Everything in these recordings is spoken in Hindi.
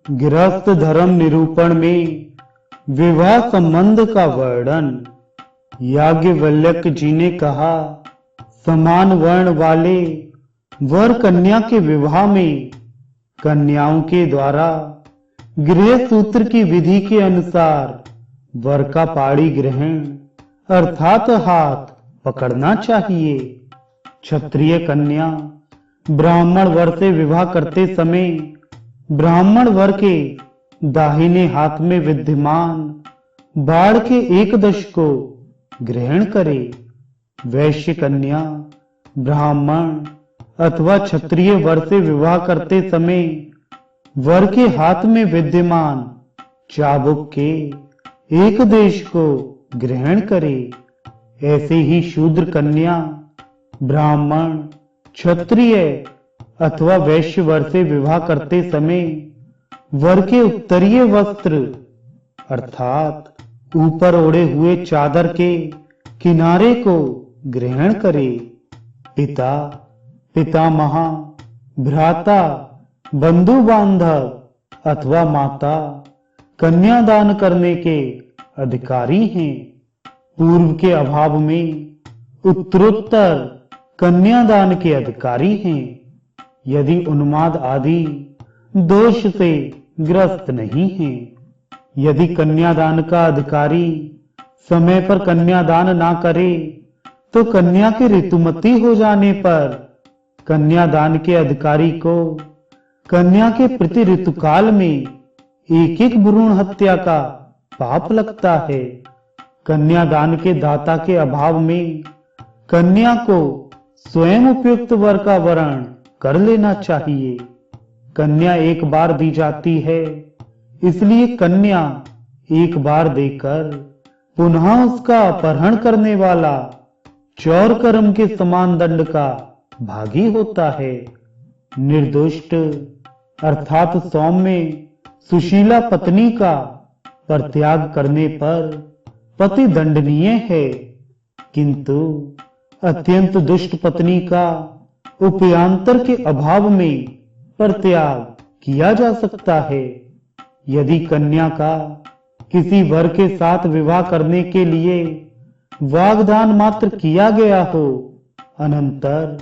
गृहस्थ धर्म निरूपण में विवाह संबंध का वर्णन। याज्ञवल्क्य जी ने कहा, समान वर्ण वाले वर कन्या के विवाह में कन्याओं के द्वारा गृह सूत्र की विधि के अनुसार वर का पाणी ग्रहण अर्थात हाथ पकड़ना चाहिए। क्षत्रिय कन्या ब्राह्मण वर से विवाह करते समय ब्राह्मण वर के दाहिने हाथ में विद्यमान बाण के एक दश को ग्रहण करे। वैश्य कन्या ब्राह्मण अथवा क्षत्रिय वर से विवाह करते समय वर के हाथ में विद्यमान चाबुक के एक देश को ग्रहण करे। ऐसे ही शूद्र कन्या ब्राह्मण क्षत्रिय अथवा वैश्य वर से विवाह करते समय वर के उत्तरीय वस्त्र अर्थात ऊपर ओढ़े हुए चादर के किनारे को ग्रहण करे। पिता, पितामह, भ्राता, बंधु बांधव अथवा माता कन्यादान करने के अधिकारी हैं। पूर्व के अभाव में उत्तरोत्तर कन्यादान के अधिकारी हैं। यदि उन्माद आदि दोष से ग्रस्त नहीं हैं। यदि कन्यादान का अधिकारी समय पर कन्यादान ना करे तो कन्या के ऋतुमती हो जाने पर कन्यादान के अधिकारी को कन्या के प्रति ऋतुकाल में एक एक भ्रूण हत्या का पाप लगता है। कन्यादान के दाता के अभाव में कन्या को स्वयं उपयुक्त वर का वरण कर लेना चाहिए। कन्या एक बार दी जाती है, इसलिए कन्या एक बार देकर पुनः उसका अपहरण करने वाला चौर कर्म के समान दंड का भागी होता है। निर्दुष्ट अर्थात सौम्य सुशीला पत्नी का परित्याग करने पर पति दंडनीय है, किंतु अत्यंत दुष्ट पत्नी का उपायांतर के अभाव में परित्याग किया जा सकता है। यदि कन्या का किसी वर के साथ विवाह करने के लिए वाग्दान मात्र किया गया हो, अनंतर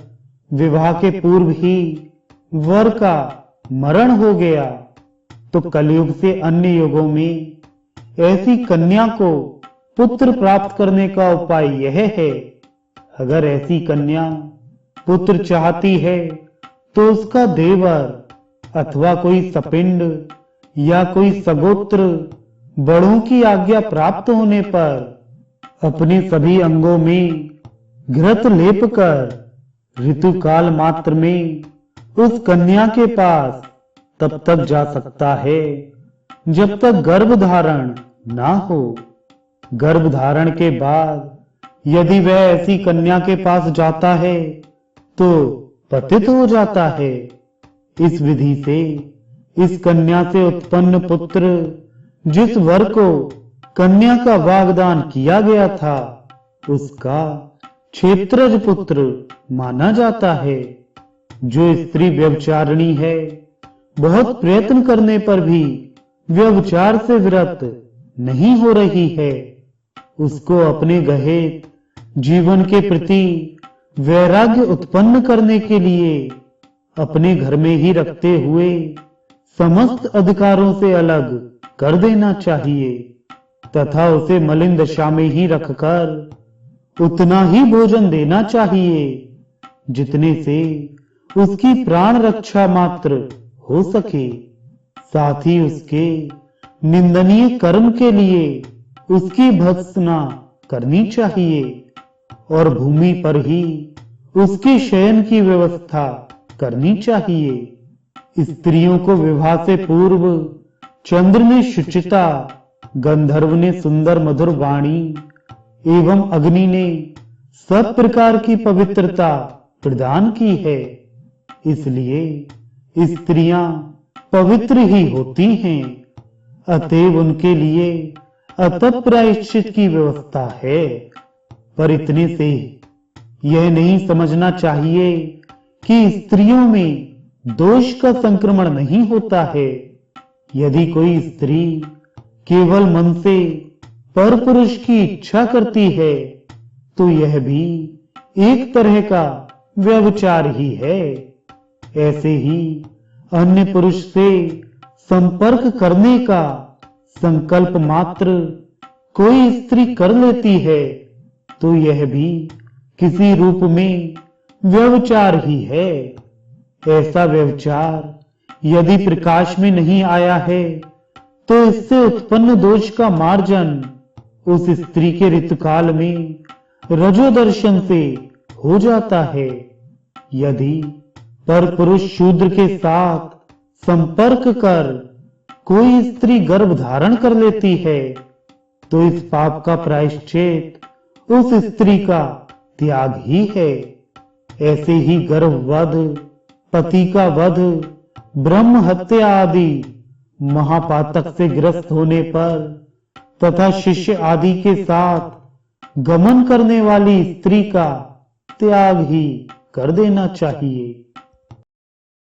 विवाह के पूर्व ही वर का मरण हो गया, तो कलयुग से अन्य युगों में ऐसी कन्या को पुत्र प्राप्त करने का उपाय यह है। अगर ऐसी कन्या पुत्र चाहती है तो उसका देवर अथवा कोई सपिंड या कोई सगोत्र बड़ों की आज्ञा प्राप्त होने पर अपने सभी अंगों में घृत लेप कर ऋतुकाल मात्र में उस कन्या के पास तब तक जा सकता है जब तक गर्भ धारण ना हो। गर्भ धारण के बाद यदि वह ऐसी कन्या के पास जाता है तो पतित हो जाता है। इस विधि से इस कन्या से उत्पन्न पुत्र जिस वर को कन्या का वाग्दान किया गया था उसका क्षेत्रज पुत्र माना जाता है। जो स्त्री व्यभिचारिणी है, बहुत प्रयत्न करने पर भी व्यभिचार से विरत नहीं हो रही है, उसको अपने गहेत जीवन के प्रति वैराग्य उत्पन्न करने के लिए अपने घर में ही रखते हुए समस्त अधिकारों से अलग कर देना चाहिए तथा उसे मलिन दशा में ही रखकर उतना ही भोजन देना चाहिए जितने से उसकी प्राण रक्षा मात्र हो सके। साथ ही उसके निंदनीय कर्म के लिए उसकी भत्सना करनी चाहिए और भूमि पर ही उसके शयन की व्यवस्था करनी चाहिए। स्त्रियों को विवाह से पूर्व चंद्र ने शुचिता, गंधर्व ने सुंदर मधुर वाणी एवं अग्नि ने सब प्रकार की पवित्रता प्रदान की है। इसलिए स्त्रियां पवित्र ही होती हैं, अतएव उनके लिए अतः प्रायश्चित की व्यवस्था है। पर इतने से यह नहीं समझना चाहिए कि स्त्रियों में दोष का संक्रमण नहीं होता है। यदि कोई स्त्री केवल मन से परपुरुष की इच्छा करती है तो यह भी एक तरह का व्यभिचार ही है। ऐसे ही अन्य पुरुष से संपर्क करने का संकल्प मात्र कोई स्त्री कर लेती है तो यह भी किसी रूप में व्यभिचार ही है। ऐसा व्यभिचार यदि प्रकाश में नहीं आया है तो इससे उत्पन्न दोष का मार्जन उस स्त्री के ऋतुकाल में रजोदर्शन से हो जाता है। यदि परपुरुष शूद्र के साथ संपर्क कर कोई स्त्री गर्भ धारण कर लेती है तो इस पाप का प्रायश्चित उस स्त्री का त्याग ही है। ऐसे ही गर्भवध, पति का वध, ब्रह्म हत्या आदि महापातक से ग्रस्त होने पर तथा शिष्य आदि के साथ गमन करने वाली स्त्री का त्याग ही कर देना चाहिए।